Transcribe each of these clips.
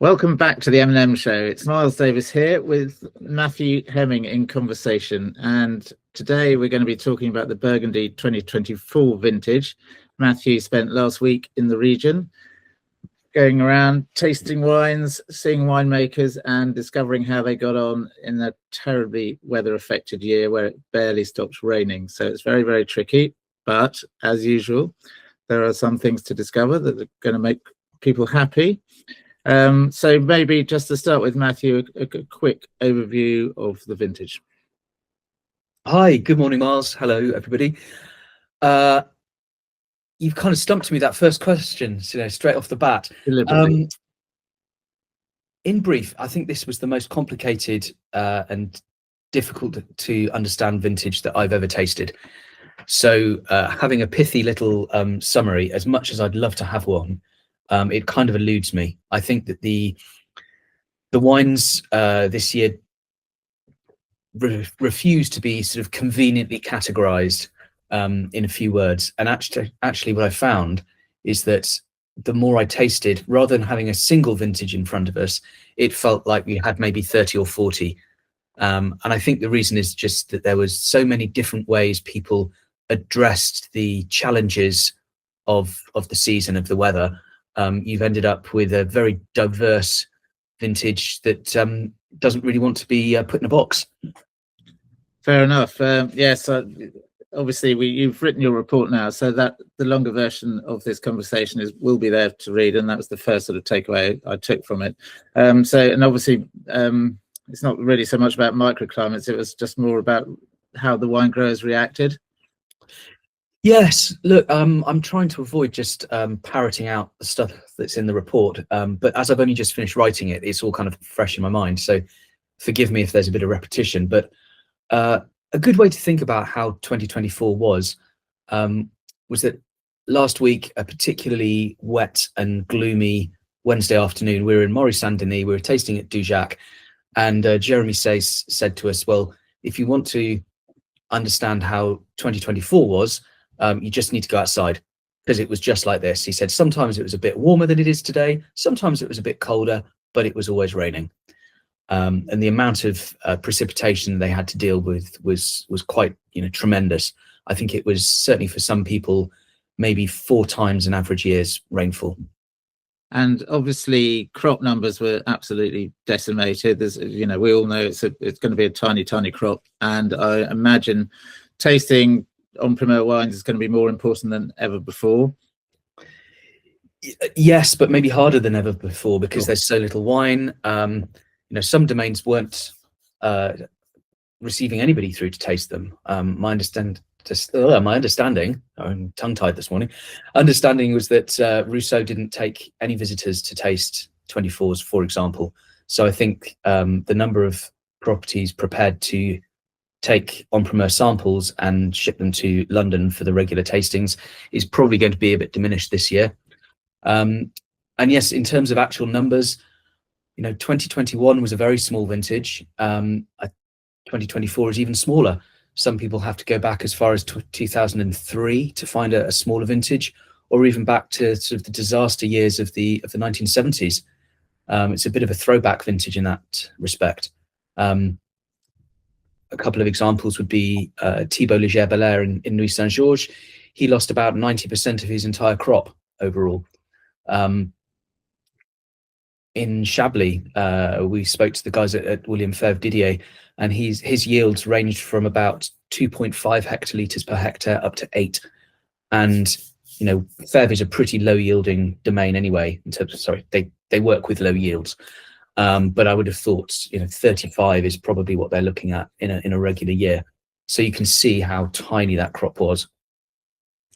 Welcome back to the M&M Show. It's Miles Davis here with Matthew Hemming in conversation. And today we're going to be talking about the Burgundy 2024 vintage. Matthew spent last week in the region, going around tasting wines, seeing winemakers and discovering how they got on in a terribly weather-affected year where it barely stops raining. So it's very, very tricky. But as usual, there are some things to discover that are going to make people happy. So maybe just to start with, Matthew, a quick overview of the vintage. Hi, good morning, Miles. Hello, everybody. You've kind of stumped me that first question, straight off the bat. In brief, I think this was the most complicated and difficult to understand vintage that I've ever tasted. So having a pithy little summary, as much as I'd love to have one, it kind of eludes me. I think that the wines this year refuse to be sort of conveniently categorized in a few words. And actually what I found is that the more I tasted, rather than having a single vintage in front of us, it felt like we had maybe 30 or 40. And I think the reason is just that there was so many different ways people addressed the challenges of the season, of the weather. You've ended up with a very diverse vintage that doesn't really want to be put in a box. Fair enough. Yes, obviously you've written your report now, so that the longer version of this conversation will be there to read, and that was the first sort of takeaway I took from it. And obviously it's not really so much about microclimates; it was just more about how the wine growers reacted. Yes, look, I'm trying to avoid just parroting out the stuff that's in the report, but as I've only just finished writing it, it's all kind of fresh in my mind, so forgive me if there's a bit of repetition. But a good way to think about how 2024 was that last week, a particularly wet and gloomy Wednesday afternoon, we were in Maurice-Saint-Denis, we were tasting at Dujac, and Jeremy Sayce said to us, well, if you want to understand how 2024 was, you just need to go outside, because it was just like this. He said sometimes it was a bit warmer than it is today, sometimes it was a bit colder, but it was always raining. And the amount of precipitation they had to deal with was quite tremendous. I think it was certainly for some people maybe 4 times an average year's rainfall. And obviously crop numbers were absolutely decimated. There's, we all know it's going to be a tiny crop, and I imagine tasting en primeur wines is going to be more important than ever before. Yes, but maybe harder than ever before, because there's so little wine. Some domains weren't receiving anybody through to taste them. My understanding, I'm tongue-tied this morning, understanding was that Rousseau didn't take any visitors to taste 24s, for example. So I think the number of properties prepared to take en primeur samples and ship them to London for the regular tastings is probably going to be a bit diminished this year. And yes, in terms of actual numbers, 2021 was a very small vintage. 2024 is even smaller. Some people have to go back as far as 2003 to find a smaller vintage, or even back to sort of the disaster years of the 1970s. It's a bit of a throwback vintage in that respect. A couple of examples would be Thibault Léger-Belair in Nuits Saint-Georges. He lost about 90% of his entire crop overall. In Chablis, we spoke to the guys at William Febvre Didier, and his yields ranged from about 2.5 hectolitres per hectare up to 8. And Febvre is a pretty low yielding domain anyway. In terms of, they work with low yields. But I would have thought 35 is probably what they're looking at in a regular year. So you can see how tiny that crop was.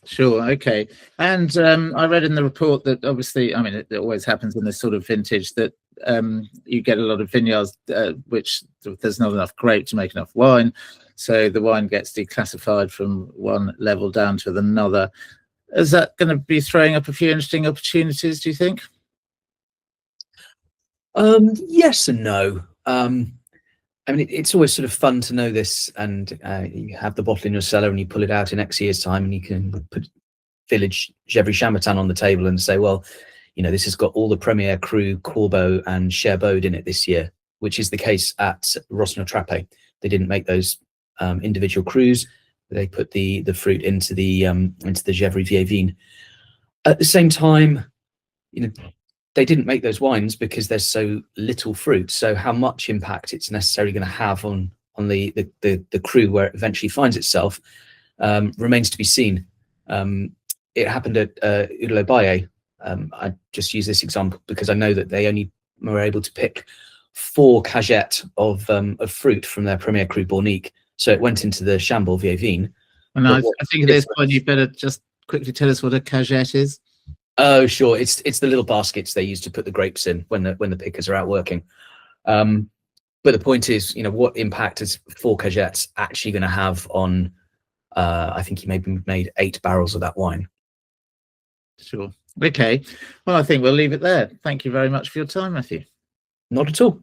Sure. Okay. And I read in the report that obviously, it always happens in this sort of vintage that you get a lot of vineyards which there's not enough grape to make enough wine. So the wine gets declassified from one level down to another. Is that going to be throwing up a few interesting opportunities, do you think? Yes and no. It's always sort of fun to know this, and you have the bottle in your cellar and you pull it out in X years' time, and you can put Village Gevrey Chambertin on the table and say, well, this has got all the Premier Cru, Corbeau, and Cherbourg in it this year, which is the case at Rosno-Trappe. They didn't make those individual crus. They put the fruit into the Gevrey Vieillevin. At the same time, they didn't make those wines because there's so little fruit. So how much impact it's necessarily going to have on the cru where it eventually finds itself remains to be seen. It happened at Udelobaye. I just use this example because I know that they only were able to pick 4 cagettes of fruit from their Premier Cru Bornique. So it went into the Chambord Vieillevin. And I think at this point you better just quickly tell us what a cagette is. Oh, sure. It's the little baskets they use to put the grapes in when the pickers are out working. But the point is, what impact is 4 cagettes actually going to have on? I think he maybe made 8 barrels of that wine. Sure. Okay. Well, I think we'll leave it there. Thank you very much for your time, Matthew. Not at all.